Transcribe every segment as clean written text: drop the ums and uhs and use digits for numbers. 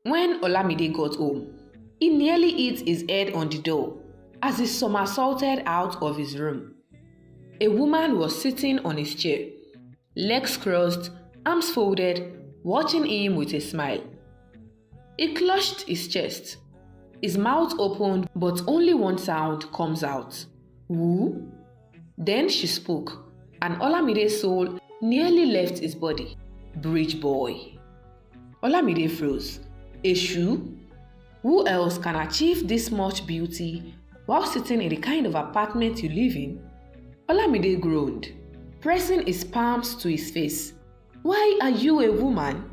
When Olamide got home, he nearly hit his head on the door as he somersaulted out of his room. A woman was sitting on his chair, legs crossed, arms folded, watching him with a smile. He clutched his chest. His mouth opened, but only one sound comes out. Woo? Then she spoke, and Olamide's soul nearly left his body. Bridge boy. Olamide froze. Eshu? Who else can achieve this much beauty while sitting in the kind of apartment you live in? Olamide groaned, pressing his palms to his face. Why are you a woman?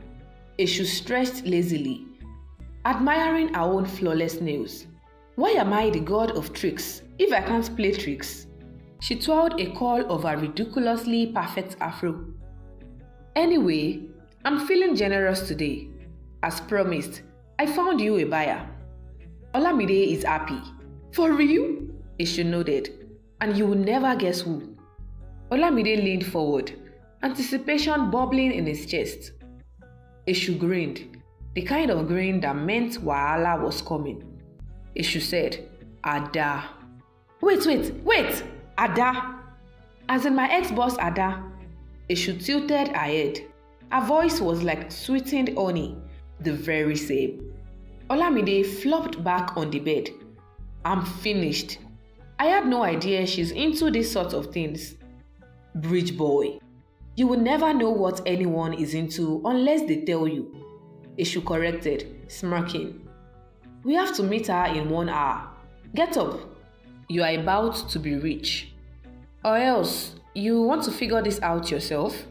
Eshu stretched lazily, admiring her own flawless nails. Why am I the god of tricks if I can't play tricks? She twirled a curl of her ridiculously perfect afro. Anyway, I'm feeling generous today. As promised, I found you a buyer. Olamide is happy. For real? Eshu nodded. And you will never guess who. Olamide leaned forward, anticipation bubbling in his chest. Eshu grinned, the kind of grin that meant Wahala was coming. Eshu said, Ada. Wait! Ada! As in my ex-boss Ada. Eshu tilted her head. Her voice was like sweetened honey, the very same. Olamide flopped back on the bed. I'm finished. I had no idea she's into these sorts of things. Bridge boy. You will never know what anyone is into unless they tell you. Eshu corrected, smirking. We have to meet her in 1 hour. Get up. You are about to be rich. Or else, you want to figure this out yourself?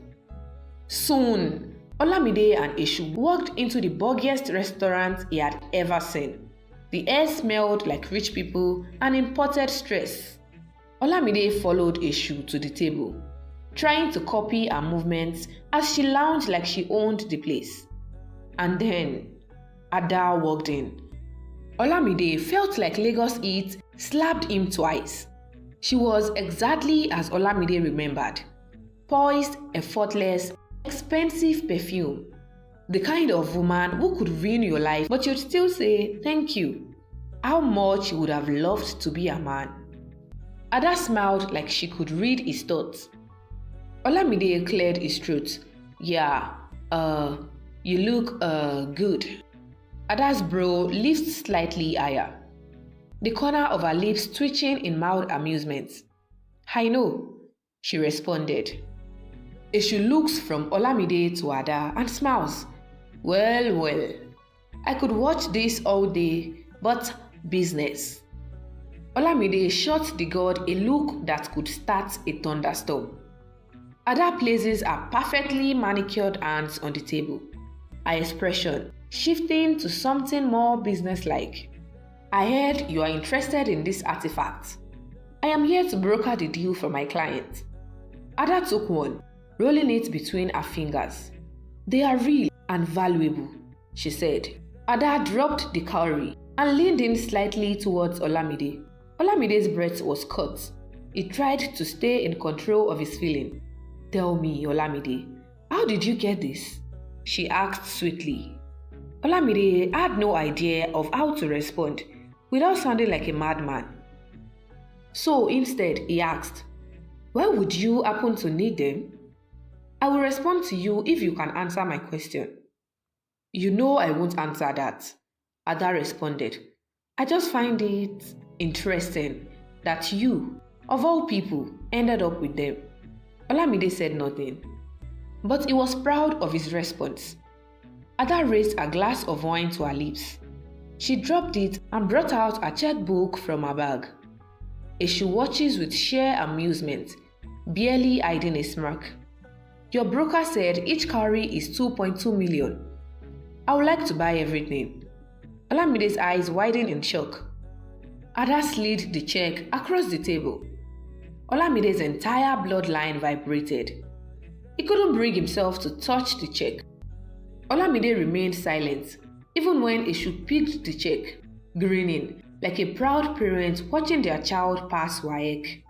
Soon. Olamide and Eshu walked into the buggiest restaurant he had ever seen. The air smelled like rich people and imported stress. Olamide followed Eshu to the table, trying to copy her movements as she lounged like she owned the place. And then, Ada walked in. Olamide felt like Lagos Heat slapped him twice. She was exactly as Olamide remembered. Poised, effortless, expensive perfume. The kind of woman who could ruin your life but you'd still say thank you. How much you would have loved to be a man. Ada smiled like she could read his thoughts. Olamide cleared his throat. Yeah, you look, good. Ada's brow lifted slightly higher, the corner of her lips twitching in mild amusement. I know, she responded. Eshu looks from Olamide to Ada and smiles. Well, I could watch this all day, but business. Olamide shot the god a look that could start a thunderstorm. Ada places her perfectly manicured hands on the table, her expression shifting to something more businesslike. I heard you are interested in this artifact. I am here to broker the deal for my client. Ada took one, rolling it between her fingers. They are real and valuable, she said. Ada dropped the cowrie and leaned in slightly towards Olamide. Olamide's breath was caught. He tried to stay in control of his feeling. Tell me, Olamide, how did you get this? She asked sweetly. Olamide had no idea of how to respond without sounding like a madman. So instead, he asked, why would you happen to need them? I will respond to you if you can answer my question. You know I won't answer that, Ada responded. I just find it interesting that you, of all people, ended up with them. Olamide said nothing, but he was proud of his response. Ada raised a glass of wine to her lips. She dropped it and brought out a checkbook from her bag. Eshu watches with sheer amusement, barely hiding a smirk. Your broker said each cowrie is 2.2 million. I would like to buy everything. Olamide's eyes widened in shock. Ada slid the check across the table. Olamide's entire bloodline vibrated. He couldn't bring himself to touch the check. Olamide remained silent, even when Eshu picked the check, grinning like a proud parent watching their child pass WAEC.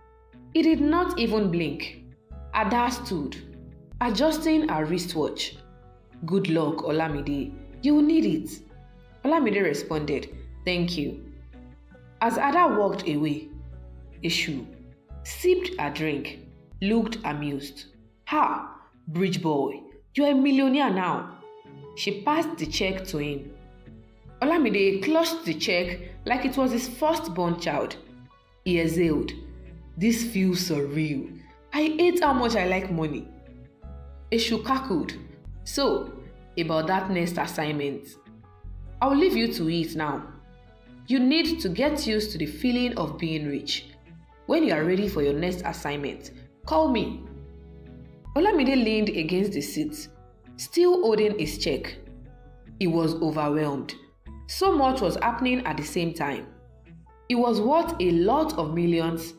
He did not even blink. Ada stood, adjusting her wristwatch. Good luck, Olamide. You will need it. Olamide responded, "Thank you." As Ada walked away, Eshu sipped a drink, looked amused. "Ha, bridge boy, you're a millionaire now." She passed the check to him. Olamide clutched the check like it was his firstborn child. He exhaled. "This feels surreal. I hate how much I like money." Eshu cackled. "So, about that next assignment. I'll leave you to it now. You need to get used to the feeling of being rich. When you are ready for your next assignment, call me." Olamide leaned against the seat, still holding his check. He was overwhelmed. So much was happening at the same time. He was worth a lot of millions,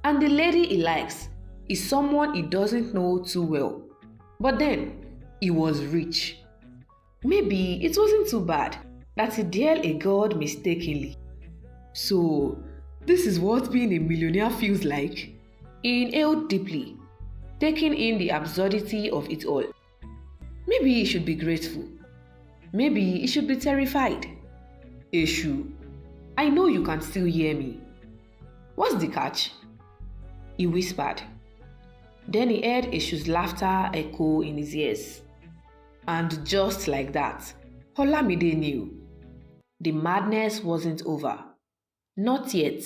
and the lady he likes is someone he doesn't know too well. But then, he was rich. Maybe it wasn't too bad that he dared a god mistakenly. So, this is what being a millionaire feels like? He inhaled deeply, taking in the absurdity of it all. Maybe he should be grateful. Maybe he should be terrified. "Eshu, I know you can still hear me. What's the catch?" he whispered. Then he heard Eshu's laughter echo in his ears. And just like that, Olamide knew. The madness wasn't over. Not yet.